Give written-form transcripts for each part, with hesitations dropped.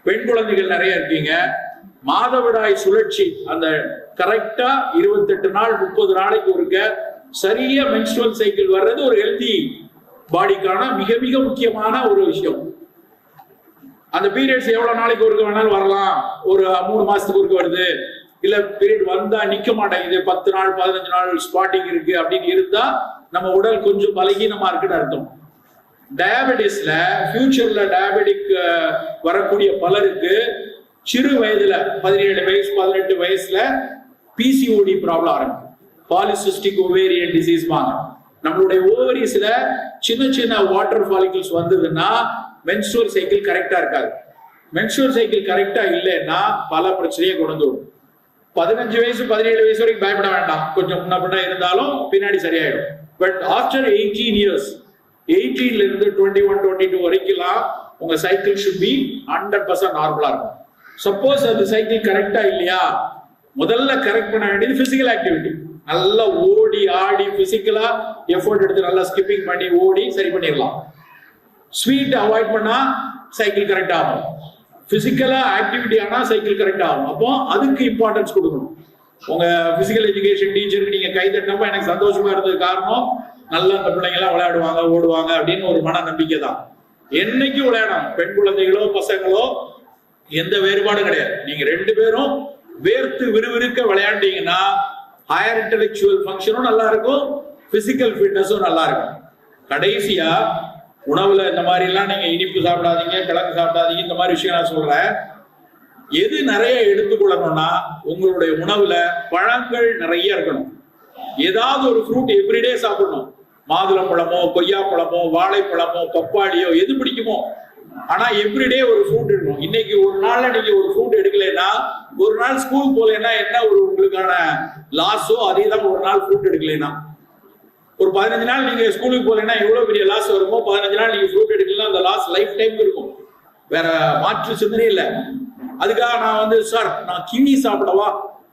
பெண் குழந்தைகள் நிறைய இருக்கீங்க. மாதவிடாய் சுழற்சி அந்த கரெக்டா 28 நாள் 30 நாளைக்கு ஒருக்க சரியா மென்ஸ்ட்ருவல் சைக்கிள் வர்றது ஒரு ஹெல்தி பாடிக்கான மிக மிக முக்கியமான ஒரு விஷயம். அந்த பீரியட்ஸ் எவ்வளவு நாளைக்கு ஒருக்க வேணாலும் வரலாம். ஒரு 3 மாசத்துக்கு ஒருக்க வருது, இல்ல பீரியட் வந்தா நிக்க மாட்டேங்குது, 10 நாள் 15 நாள் ஸ்பாட்டிங் இருக்கு அப்படின்னு இருந்தா நம்ம உடல் கொஞ்சம் பலகீனமா இருக்குன்னு அர்த்தம். டயபெட்டிஸ்ல ஃபியூச்சர்ல டயபெட்டிக் வரக்கூடிய பலருக்கு சிறு வயதுல 17 வயசு 18 வயசுல பிசிஓடி ப்ராப்ளம் ஆரம்பிக்கும். பாலிசிஸ்டிக் ஓவேரியன் டிசீஸ் வாங்க. நம்மளுடைய ஓவரிஸ்ல சின்ன சின்ன வாட்டர் ஃபாலிகல்ஸ் வந்ததுன்னா மென்ஸ்ட்ருவல் சைக்கிள் கரெக்டா இருக்காது. மென்ஸ்ட்ருவல் சைக்கிள் கரெக்டா இல்லைன்னா பல பிரச்சனையை கொண்டு வரும். 15 வயசு 17 வயசு வரைக்கும் பயப்பட வேண்டாம், கொஞ்சம் முன்ன பின்ன இருந்தாலும் பின்னாடி சரியாயிடும். பட் ஆஃப்டர் 18 இயர்ஸ் 18ல இருந்து 21 22 வரைக்கும் உங்க சைக்கிள் ஷுட் பி 100% நார்மலா இருக்கும். சப்போஸ் அந்த சைக்கிள் கரெக்டா இல்லையா, முதல்ல கரெக்ட் பண்ண வேண்டியது பிசிக்கல் ஆக்டிவிட்டி. நல்லா ஓடி ஆடி பிசிக்கலா எஃபோர்ட் எடுத்து நல்லா ஸ்கிப்பிங் பண்ணி ஓடி சரி பண்ணிடலாம். ஸ்வீட் அவாய்ட் பண்ணா சைக்கிள் கரெக்ட் ஆகும். பிசிக்கலா ஆக்டிவிட்டி ஆனா சைக்கிள் கரெக்ட் ஆகும். அப்போ அதுக்கு இம்பார்ட்டன்ஸ் கொடுக்கணும். உங்க பிசிக்கல் எஜுகேஷன் டீச்சருக்கு நீங்க கை தட்டினப்ப எனக்கு சந்தோஷமா இருந்தது காரணம் நல்லா அந்த பிள்ளைங்க எல்லாம் விளையாடுவாங்க ஓடுவாங்க அப்படின்னு ஒரு மன நம்பிக்கை தான். என்னைக்கு விளையாடணும், பெண் குழந்தைகளோ பசங்களோ எந்த வேறுபாடும் கிடையாது. நீங்க 2 பேரும் வேர்த்து விறுவிறுக்க விளையாண்டீங்கன்னா ஹையர் இன்டெலெக்சுவல் ஃபங்க்ஷனும் நல்லா இருக்கும், பிசிக்கல் ஃபிட்னஸும் நல்லா இருக்கும். கடைசியா உணவுல இந்த மாதிரி எல்லாம் நீங்க இனிப்பு சாப்பிடாதீங்க, கிழங்கு சாப்பிடாதீங்க, இந்த மாதிரி விஷயம் நான் சொல்றேன். எது நிறைய எடுத்துக்கொள்ளணும்னா உங்களுடைய உணவுல பழங்கள் நிறைய இருக்கணும். ஏதாவது ஒரு ஃப்ரூட் எவ்ரிடே சாப்பிடணும். மாதுளம்பழமோ கொய்யாப்பழமோ வாழைப்பழமோ பப்பாளியோ எது பிடிக்குமோ, ஆனா எவ்ரிடே ஒரு ஃப்ரூட் இருக்கணும். இன்னைக்கு ஒரு நாள்ல நீங்க ஒரு ஃப்ரூட் எடுக்கலைன்னா, ஒரு நாள் ஸ்கூல் போலன்னா என்ன ஒரு உங்களுக்கான லாஸோ அதே தான். ஒரு நாள் ஃப்ரூட் எடுக்கலைன்னா ஒரு 15 நாள் நீங்க ஸ்கூலுக்கு போலன்னா எவ்வளவு பெரிய லாஸ் வருமோ, 15 நாள் நீங்க ஃப்ரூட் எடுக்கலாம், அந்த லாஸ் லைஃப் டைம் இருக்கும். வேற மாற்று சிந்தனை இல்லை. அதுக்காக நான் சார் நான் கிவி சாப்பிடவா,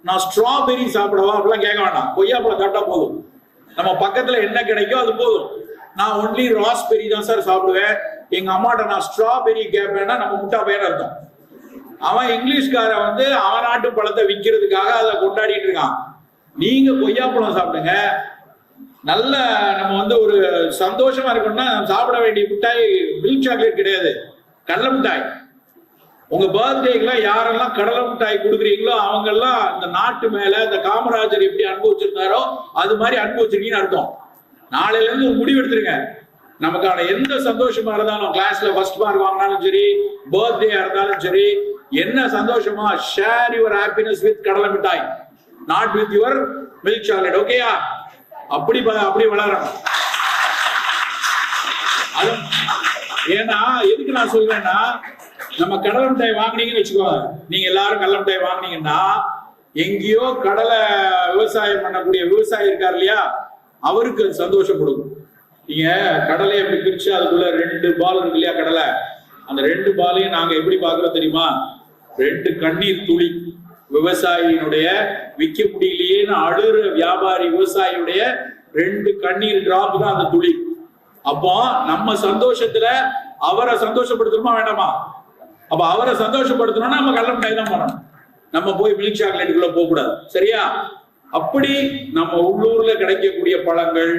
நான் ஸ்ட்ராபெரி சாப்பிடவா அப்படிலாம் கேட்க வேண்டாம். கொய்யாப்பழம் சாப்பிட்டா போதும், நம்ம பக்கத்துல என்ன கிடைக்கோ அது போதும். நான் ஒன்லி ராஸ்பெரி தான் சார் சாப்பிடுவேன், எங்க அம்மாட்ட நான் ஸ்ட்ராபெரி கேட்பேன்னா நம்ம முட்டா பேர் அர்த்தம். அவன் இங்கிலீஷ்காரன் அவன் நாட்டு பழத்தை விற்கிறதுக்காக அதை கொண்டாடிட்டு இருக்கான். நீங்க கொய்யாப்பழம் சாப்பிடுங்க. நல்ல நம்ம ஒரு சந்தோஷமா இருக்கணும்னா சாப்பிட வேண்டிய மிட்டாய் மில்க் சாக்லேட் கிடையாது, கடலை மிட்டாய். உங்க பர்த்டேக்கெல்லாம் யாரெல்லாம் கடலை மிட்டாய் கொடுக்குறீங்களோ அவங்க எல்லாம் இந்த நாட்டு மேல இந்த காமராஜர் எப்படி அனுபவிச்சிருந்தாரோ அது மாதிரி அனுபவிச்சிருக்கீங்கன்னு அர்த்தம். நாளையில இருந்து ஒரு முடிவு எடுத்துருங்க. நமக்கான எந்த சந்தோஷமா இருந்தாலும், கிளாஸ்ல ஃபர்ஸ்ட் மார்க் வாங்கினாலும் சரி, பர்த்டே இருந்தாலும் சரி, என்ன சந்தோஷமா ஷேர் யுவர் ஹாப்பினஸ் வித் கடலை மிட்டாய், not with your milk chocolate. ஓகேயா? அப்படி வளரணும். ஏன்னா எதுக்கு நான் சொல்றேன்னா, நம்ம கடலை மிட்டாய் வாங்கினீங்கன்னு வச்சுக்கோங்க, நீங்க எல்லாரும் கடலை மிட்டாய் வாங்கினீங்கன்னா எங்கேயோ கடலை விவசாயம் பண்ணக்கூடிய விவசாயி இருக்காரு இல்லையா, அவருக்கு சந்தோஷம் கொடுக்கும். நீங்க கடலை எப்படி பிரிச்சு அதுக்குள்ள 2 பால் இருக்கு இல்லையா கடலை, அந்த 2 பாலையும் நாங்க எப்படி பாக்குறோம் தெரியுமா? 2 கண்ணீர் துளி. விவசாயினுடைய விற்க முடியலையேன்னு அழுற வியாபாரி விவசாயியுடைய 2 கண்ணீர் டிராப் தான் அந்த துளி. அப்போ நம்ம சந்தோஷத்துல அவரை சந்தோஷப்படுத்தணுமா வேண்டாமா? அப்ப அவரை சந்தோஷப்படுத்தணும்னா நம்ம கடலை மிட்டாய் தான் பண்ணணும். நம்ம போய் மில்க் சாக்லேட்டுக்குள்ள போக கூடாது. சரியா? அப்படி நம்ம உள்ளூர்ல கிடைக்கக்கூடிய பழங்கள்,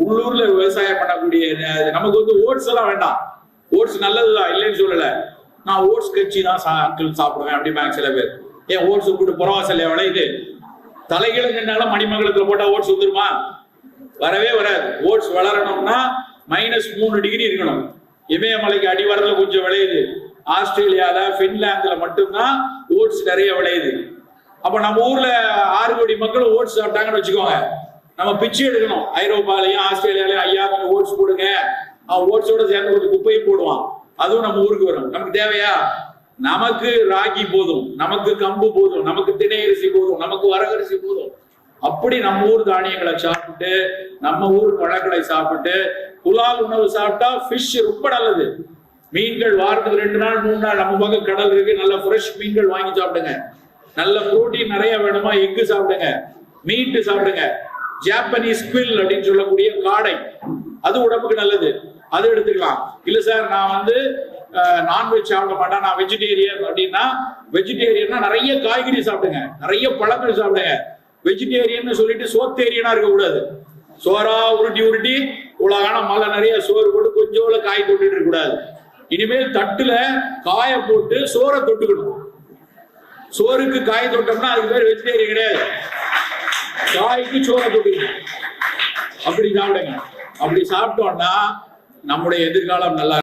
உள்ளூர்ல விவசாயம் பண்ணக்கூடிய, நமக்கு ஓட்ஸ் எல்லாம் வேண்டாம். ஓட்ஸ் நல்லதுதான், இல்லைன்னு சொல்லல. நான் ஓட்ஸ் கட்சி தான் சாப்பிடுவேன் அப்படிம்பாங்க சில பேர். ஏன் ஓட்ஸ் கூட்டு புறவாசல் விளையுது, தலைகீழ நின்னாலும் மணிமங்கலத்துல போட்டா ஓட்ஸ் வந்துருமா? வரவே வராது. ஓட்ஸ் வளரணும்னா -3 டிகிரி இருக்கணும். இமயமலைக்கு அடிவாரத்துல கொஞ்சம் விளையுது. ஆஸ்திரேலியால பின்லாந்துல மட்டும்தான் ஓட்ஸ் நிறைய விளையுது. அப்ப நம்ம ஊர்ல 6 கோடி மக்கள் ஓட்ஸ் சாப்பிட்டாங்கன்னு வச்சுக்கோங்க, நம்ம பிச்சை எடுக்கணும். ஐரோப்பாலையும் ஆஸ்திரேலியாலையும் ஐயா கொஞ்சம் ஓட்ஸ் போடுங்க, அவன் ஓட்ஸோட சேர்ந்து கொஞ்சம் குப்பையும் போடுவான், அதுவும் நம்ம ஊருக்கு வரும். நமக்கு தேவையா? நமக்கு ராகி போதும், நமக்கு கம்பு போதும், நமக்கு திணை அரிசி போதும், நமக்கு வரகரிசி போதும். அப்படி நம்ம ஊர் தானியங்களை சாப்பிட்டு, நம்ம ஊர் பழங்களை சாப்பிட்டு, புலால் உணவு சாப்பிட்டா ஃபிஷ் ரொம்ப நல்லது. மீன்கள் வாரத்துக்கு 2 நாள் 3 நாள் நம்ம பக்கம் கடல் இருக்கு, நல்ல ஃப்ரெஷ் மீன்கள் வாங்கி சாப்பிடுங்க. நல்ல புரோட்டீன் நிறைய வேணுமா, எக்கு சாப்பிடுங்க, மீட் சாப்பிடுங்க. ஜாப்பனீஸ் குவில் அப்படின்னு சொல்லக்கூடிய காடை, அது உடம்புக்கு நல்லது, அது எடுத்துக்கலாம். இல்ல சார் நான் நான்வெஜ் சாப்பிட மாட்டேன், நான் வெஜிடேரியன் அப்படின்னா, வெஜிடேரியன்னா நிறைய காய்கறி சாப்பிடுங்க, நிறைய பழங்கள் சாப்பிடுங்க. வெஜிடேரியன் சொல்லிட்டு சோத்தேரியனா இருக்க கூடாது. சோறா உருட்டி உருட்டி உலகான மழை நிறைய சோறு போட்டு கொஞ்சோல காய் தொட்டுட்டு இருக்க கூடாது. இனிமேல் தட்டுல காய போட்டு சோறை தொட்டுக்கணும். சோறுக்கு காய் தொட்டோம்னா அதுக்கு பேர் வெஜிடேரியன் கிடையாது. காய்க்கு சோறை தொட்டுக்கணும். அப்படி சாப்பிடுங்க. அப்படி சாப்பிட்டோம்னா நம்முடைய எதிர்காலம் நல்லா